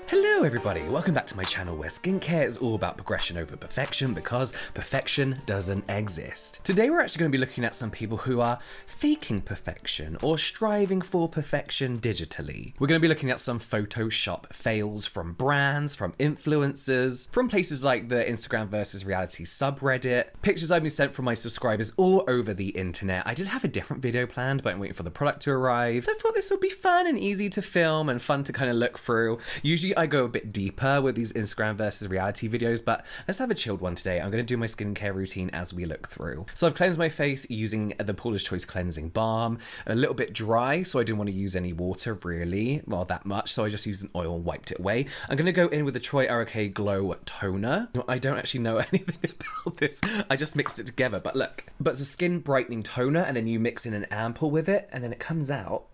Hello everybody, welcome back to my channel where skincare is all about progression over perfection because perfection doesn't exist. Today we're actually going to be looking at some people who are faking perfection or striving for perfection digitally. We're going to be looking at some Photoshop fails from brands, from influencers, from places like the Instagram versus reality subreddit, pictures I've been sent from my subscribers all over the internet. I did have a different video planned, but I'm waiting for the product to arrive. So I thought this would be fun and easy to film and fun to kind of look through. Usually I go a bit deeper with these Instagram versus reality videos, but let's have a chilled one today. I'm going to do my skincare routine as we look through. So I've cleansed my face using the Paula's Choice Cleansing Balm. A little bit dry, so I didn't want to use any water really, well that much, so I just used an oil and wiped it away. I'm going to go in with the Troy Arake Glow Toner. I don't actually know anything about this, I just mixed it together, but look. But it's a skin brightening toner, and then you mix in an ampoule with it, and then it comes out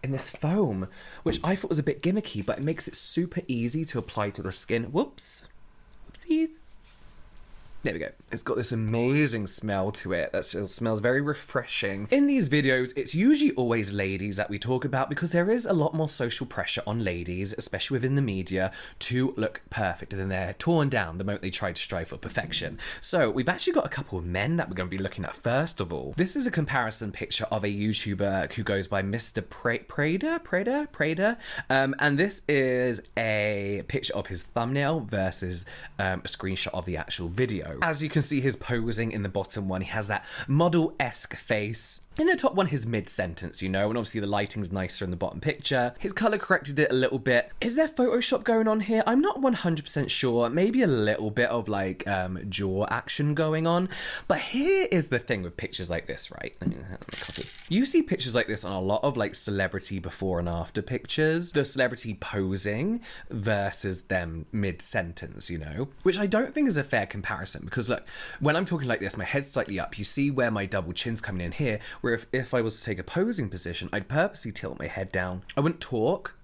in this foam, which I thought was a bit gimmicky, but it makes it super easy to apply to the skin. Whoopsies. There we go. It's got this amazing smell to it that smells very refreshing. In these videos, it's usually always ladies that we talk about because there is a lot more social pressure on ladies, especially within the media, to look perfect, and then they're torn down the moment they try to strive for perfection. So we've actually got a couple of men that we're going to be looking at first of all. This is a comparison picture of a YouTuber who goes by Mr. Preda. And this is a picture of his thumbnail versus a screenshot of the actual video. As you can see, his posing in the bottom one, he has that model-esque face. In the top one, his mid-sentence, you know, and obviously the lighting's nicer in the bottom picture. His color corrected it a little bit. Is there Photoshop going on here? I'm not 100% sure. Maybe a little bit of like jaw action going on. But here is the thing with pictures like this, right? Let me copy. You see pictures like this on a lot of like celebrity before and after pictures. The celebrity posing versus them mid-sentence, you know, which I don't think is a fair comparison because look, when I'm talking like this, my head's slightly up. You see where my double chin's coming in here, where if I was to take a posing position, I'd purposely tilt my head down. I wouldn't talk.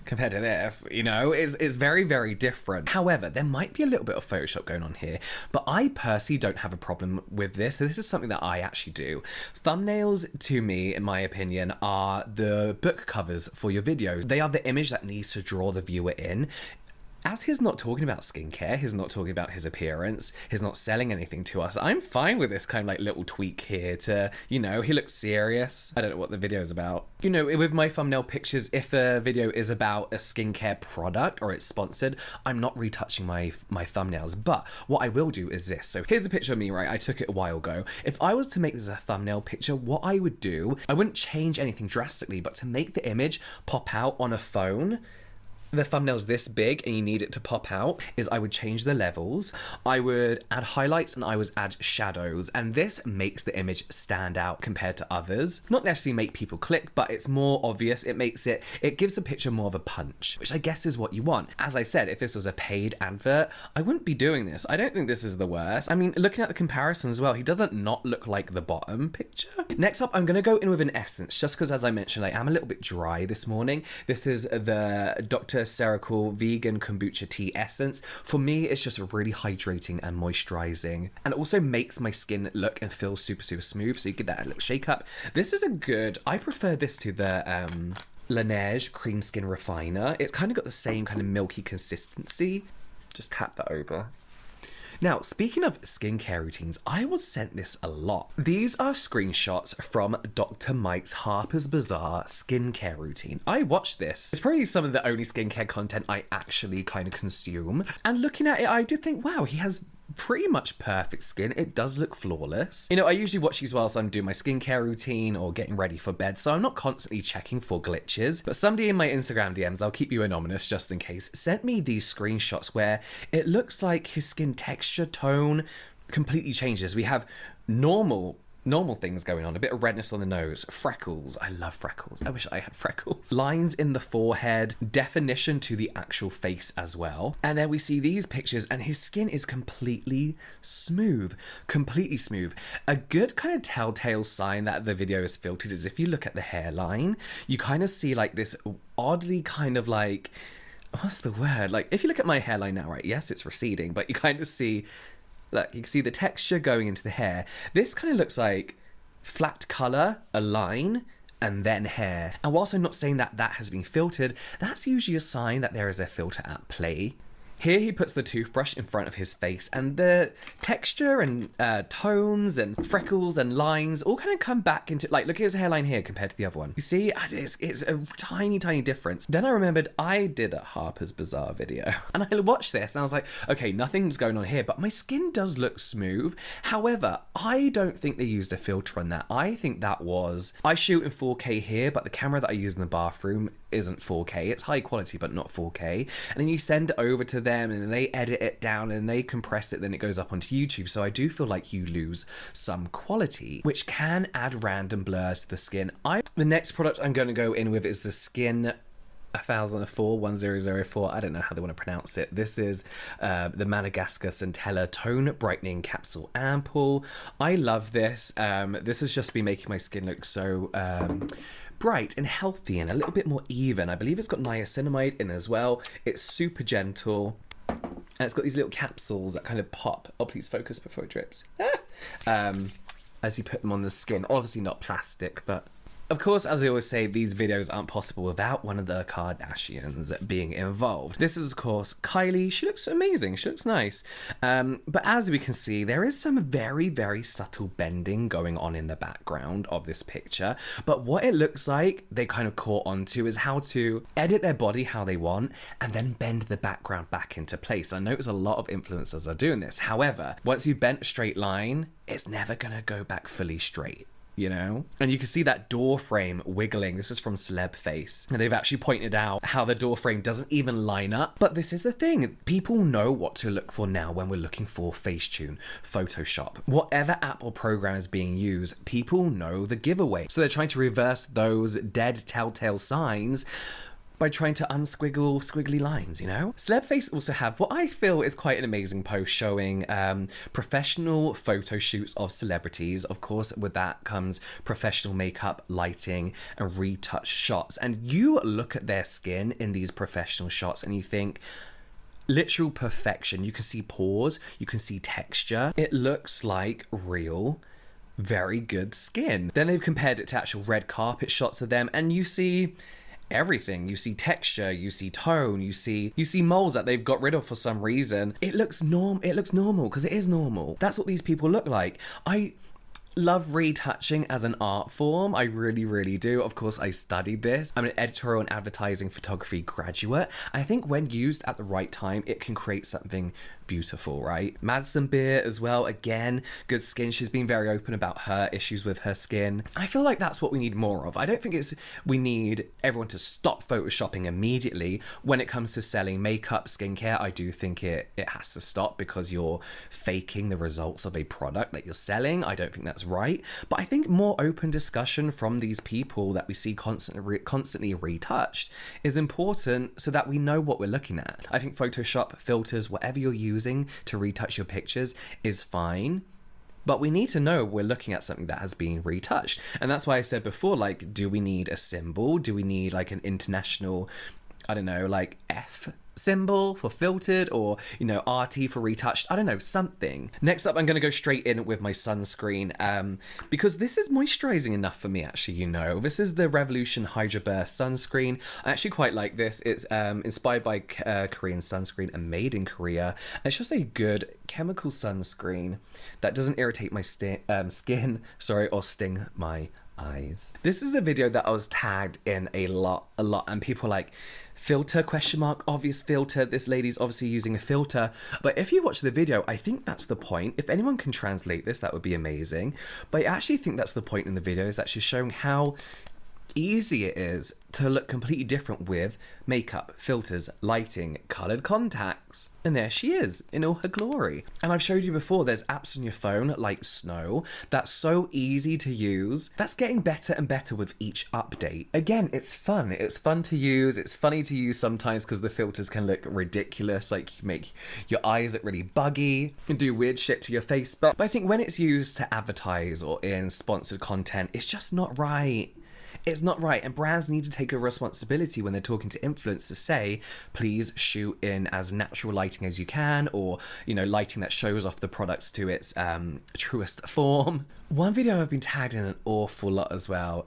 Compared to this, you know, it's very, very different. However, there might be a little bit of Photoshop going on here, but I personally don't have a problem with this. So this is something that I actually do. Thumbnails, to me, in my opinion, are the book covers for your videos. They are the image that needs to draw the viewer in. As he's not talking about skincare, he's not talking about his appearance, he's not selling anything to us, I'm fine with this kind of like little tweak here to, you know, he looks serious. I don't know what the video is about. You know, with my thumbnail pictures, if the video is about a skincare product or it's sponsored, I'm not retouching my thumbnails. But what I will do is this. So here's a picture of me, right? I took it a while ago. If I was to make this a thumbnail picture, what I would do, I wouldn't change anything drastically, but to make the image pop out on a phone, the thumbnail's this big and you need it to pop out, is I would change the levels, I would add highlights, and I would add shadows, and this makes the image stand out compared to others. Not necessarily make people click, but it's more obvious. It gives a picture more of a punch, which I guess is what you want. As I said, if this was a paid advert, I wouldn't be doing this. I don't think this is the worst. I mean, looking at the comparison as well, he doesn't not look like the bottom picture. Next up, I'm gonna go in with an essence, just because, as I mentioned, I am a little bit dry this morning. This is the Dr. Cerecal Vegan Kombucha Tea Essence. For me, it's just really hydrating and moisturizing, and it also makes my skin look and feel super, super smooth, so you get that little shake up. This is a good, I prefer this to the Laneige Cream Skin Refiner. It's kind of got the same kind of milky consistency. Just tap that over. Now, speaking of skincare routines, I was sent this a lot. These are screenshots from Dr. Mike's Harper's Bazaar skincare routine. I watched this. It's probably some of the only skincare content I actually kind of consume. And looking at it, I did think, wow, he has pretty much perfect skin. It does look flawless. You know, I usually watch these whilst I'm doing my skincare routine or getting ready for bed, so I'm not constantly checking for glitches. But somebody in my Instagram DMs, I'll keep you anonymous just in case, sent me these screenshots where it looks like his skin texture, tone completely changes. We have normal things going on, a bit of redness on the nose, freckles, I love freckles, I wish I had freckles, lines in the forehead, definition to the actual face as well. And then we see these pictures and his skin is completely smooth. A good kind of telltale sign that the video is filtered is if you look at the hairline, you kind of see like this oddly kind of like, what's the word? Like if you look at my hairline now, right, yes, it's receding, but you kind of see, look, you can see the texture going into the hair. This kind of looks like flat color, a line, and then hair. And whilst I'm not saying that that has been filtered, that's usually a sign that there is a filter at play. Here he puts the toothbrush in front of his face, and the texture and tones and freckles and lines all kind of come back into, like, look at his hairline here compared to the other one. You see, it's a tiny, tiny difference. Then I remembered I did a Harper's Bazaar video, and I watched this and I was like, okay, nothing's going on here, but my skin does look smooth. However, I don't think they used a filter on that. I think that was, I shoot in 4K here, but the camera that I use in the bathroom isn't 4K. It's high quality, but not 4K. And then you send it over to them and then they edit it down and they compress it, then it goes up onto YouTube. So I do feel like you lose some quality, which can add random blurs to the skin. The next product I'm going to go in with is the Skin 1004. I don't know how they want to pronounce it. This is the Madagascar Centella Tone Brightening Capsule Ampoule. I love this. This has just been making my skin look so bright and healthy and a little bit more even. I believe it's got niacinamide in as well. It's super gentle. And it's got these little capsules that kind of pop. Oh, please focus before it drips. As you put them on the skin. Obviously not plastic, but of course, as I always say, these videos aren't possible without one of the Kardashians being involved. This is, of course, Kylie. She looks amazing. She looks nice. But as we can see, there is some very, very subtle bending going on in the background of this picture. But what it looks like they kind of caught onto is how to edit their body how they want and then bend the background back into place. I notice a lot of influencers are doing this. However, once you've bent a straight line, it's never going to go back fully straight. You know? And you can see that door frame wiggling. This is from Celeb Face. And they've actually pointed out how the door frame doesn't even line up. But this is the thing. People know what to look for now when we're looking for Facetune, Photoshop. Whatever app or program is being used, people know the giveaway. So they're trying to reverse those dead telltale signs by trying to unsquiggle squiggly lines, you know? Celebface also have what I feel is quite an amazing post showing professional photo shoots of celebrities. Of course, with that comes professional makeup, lighting, and retouch shots. And you look at their skin in these professional shots and you think, literal perfection. You can see pores, you can see texture. It looks like real, very good skin. Then they've compared it to actual red carpet shots of them and you see everything. You see texture, you see tone, you see moles that they've got rid of for some reason. It looks normal because it is normal. That's what these people look like. I love retouching as an art form. I really, really do. Of course, I studied this. I'm an editorial and advertising photography graduate. I think when used at the right time, it can create something beautiful, right? Madison Beer as well, again, good skin. She's been very open about her issues with her skin. I feel like that's what we need more of. I don't think we need everyone to stop photoshopping immediately. When it comes to selling makeup, skincare, I do think it has to stop because you're faking the results of a product that you're selling. I don't think that's right. But I think more open discussion from these people that we see constantly retouched is important so that we know what we're looking at. I think Photoshop, filters, whatever you're using to retouch your pictures is fine, but we need to know we're looking at something that has been retouched. And that's why I said before, like, do we need a symbol? Do we need like an international, I don't know, like F symbol for filtered, or, you know, RT for retouched? I don't know, something. Next up, I'm going to go straight in with my sunscreen because this is moisturizing enough for me, actually. You know, this is the Revolution Hydra Burst sunscreen. I actually quite like this. It's inspired by Korean sunscreen and made in Korea. And it's just a good chemical sunscreen that doesn't irritate my skin, or sting my eyes. This is a video that I was tagged in a lot, and people like, filter question mark, obvious filter, this lady's obviously using a filter. But if you watch the video, I think that's the point. If anyone can translate this, that would be amazing. But I actually think that's the point in the video, is that she's showing how easy it is to look completely different with makeup, filters, lighting, coloured contacts. And there she is in all her glory. And I've showed you before, there's apps on your phone like Snow that's so easy to use. That's getting better and better with each update. Again, it's fun. It's fun to use. It's funny to use sometimes because the filters can look ridiculous. Like, you make your eyes look really buggy and do weird shit to your face. But I think when it's used to advertise or in sponsored content, it's just not right. It's not right, and brands need to take a responsibility when they're talking to influencers to say, please shoot in as natural lighting as you can, or, you know, lighting that shows off the products to its truest form. One video I've been tagged in an awful lot as well,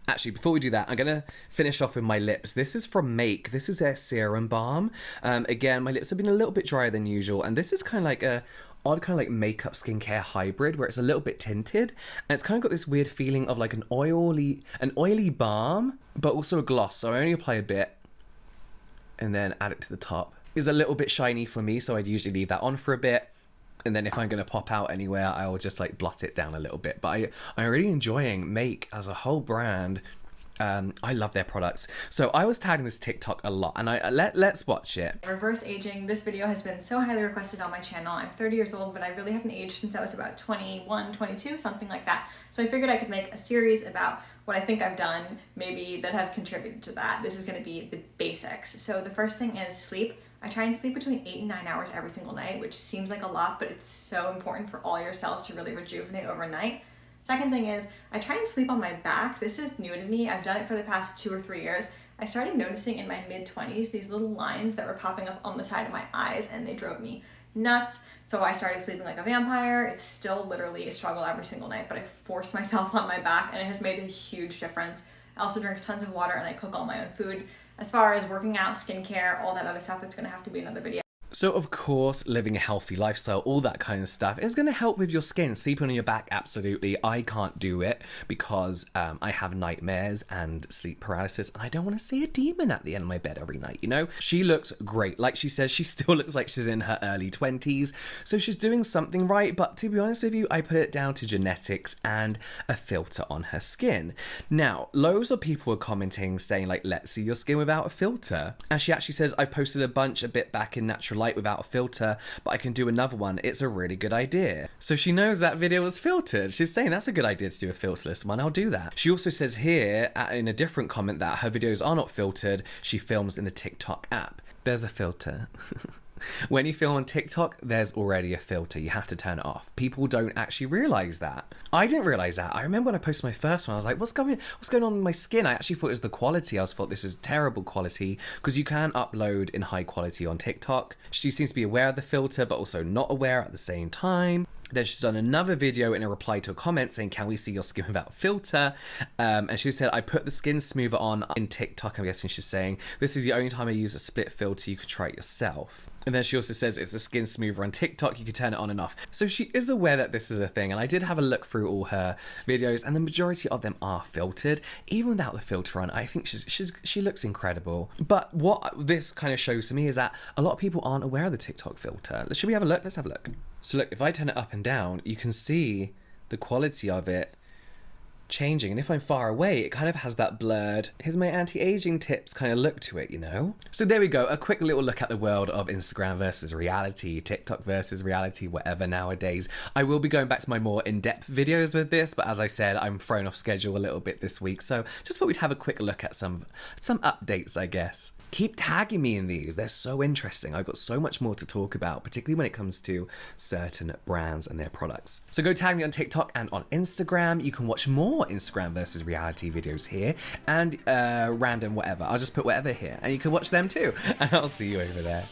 Actually, before we do that, I'm going to finish off with my lips. This is from Make. This is their serum balm. Again, my lips have been a little bit drier than usual, and this is kind of like a odd kind of like makeup skincare hybrid where it's a little bit tinted, and it's kind of got this weird feeling of like an oily balm, but also a gloss. So I only apply a bit and then add it to the top. It's a little bit shiny for me, so I'd usually leave that on for a bit. And then if I'm going to pop out anywhere, I will just like blot it down a little bit. But I'm really enjoying Make as a whole brand. I love their products. So I was tagging this TikTok a lot, and let's watch it. Reverse aging. This video has been so highly requested on my channel. I'm 30 years old, but I really haven't aged since I was about 21, 22, something like that. So I figured I could make a series about what I think I've done, maybe that have contributed to that. This is going to be the basics. So the first thing is sleep. I try and sleep between 8 and 9 hours every single night, which seems like a lot, but it's so important for all your cells to really rejuvenate overnight. Second thing is, I try and sleep on my back. This is new to me. I've done it for the past 2 or 3 years. I started noticing in my mid-20s these little lines that were popping up on the side of my eyes, and they drove me nuts. So I started sleeping like a vampire. It's still literally a struggle every single night, but I force myself on my back, and it has made a huge difference. I also drink tons of water, and I cook all my own food. As far as working out, skincare, all that other stuff, it's going to have to be another video. So of course, living a healthy lifestyle, all that kind of stuff is going to help with your skin. Sleeping on your back, absolutely. I can't do it because I have nightmares and sleep paralysis, and I don't want to see a demon at the end of my bed every night, you know? She looks great. Like she says, she still looks like she's in her early 20s, so she's doing something right, but to be honest with you, I put it down to genetics and a filter on her skin. Now, loads of people were commenting saying like, let's see your skin without a filter. And she actually says, I posted a bit back in Natural Light without a filter, but I can do another one. It's a really good idea. So she knows that video was filtered. She's saying that's a good idea to do a filterless one. I'll do that. She also says here in a different comment that her videos are not filtered. She films in the TikTok app. There's a filter. When you film on TikTok, there's already a filter. You have to turn it off. People don't actually realize that. I didn't realize that. I remember when I posted my first one, I was like, what's going on with my skin? I actually thought it was the quality. I thought this is terrible quality, because you can upload in high quality on TikTok. She seems to be aware of the filter, but also not aware at the same time. Then she's done another video in a reply to a comment saying, can we see your skin without filter? And she said, I put the skin smoother on in TikTok. I'm guessing she's saying, this is the only time I use a split filter. You could try it yourself. And then she also says it's a skin smoother on TikTok. You can turn it on and off. So she is aware that this is a thing. And I did have a look through all her videos, and the majority of them are filtered. Even without the filter on, I think she looks incredible. But what this kind of shows to me is that a lot of people aren't aware of the TikTok filter. Should we have a look? Let's have a look. So look, if I turn it up and down, you can see the quality of it changing, and if I'm far away, it kind of has that blurred, here's my anti-aging tips kind of look to it, you know? So there we go, a quick little look at the world of Instagram versus reality, TikTok versus reality, whatever nowadays. I will be going back to my more in-depth videos with this, but as I said, I'm thrown off schedule a little bit this week, so just thought we'd have a quick look at some updates, I guess. Keep tagging me in these, they're so interesting. I've got so much more to talk about, particularly when it comes to certain brands and their products. So go tag me on TikTok and on Instagram. You can watch more Instagram versus reality videos here, and random whatever. I'll just put whatever here, and you can watch them too, and I'll see you over there.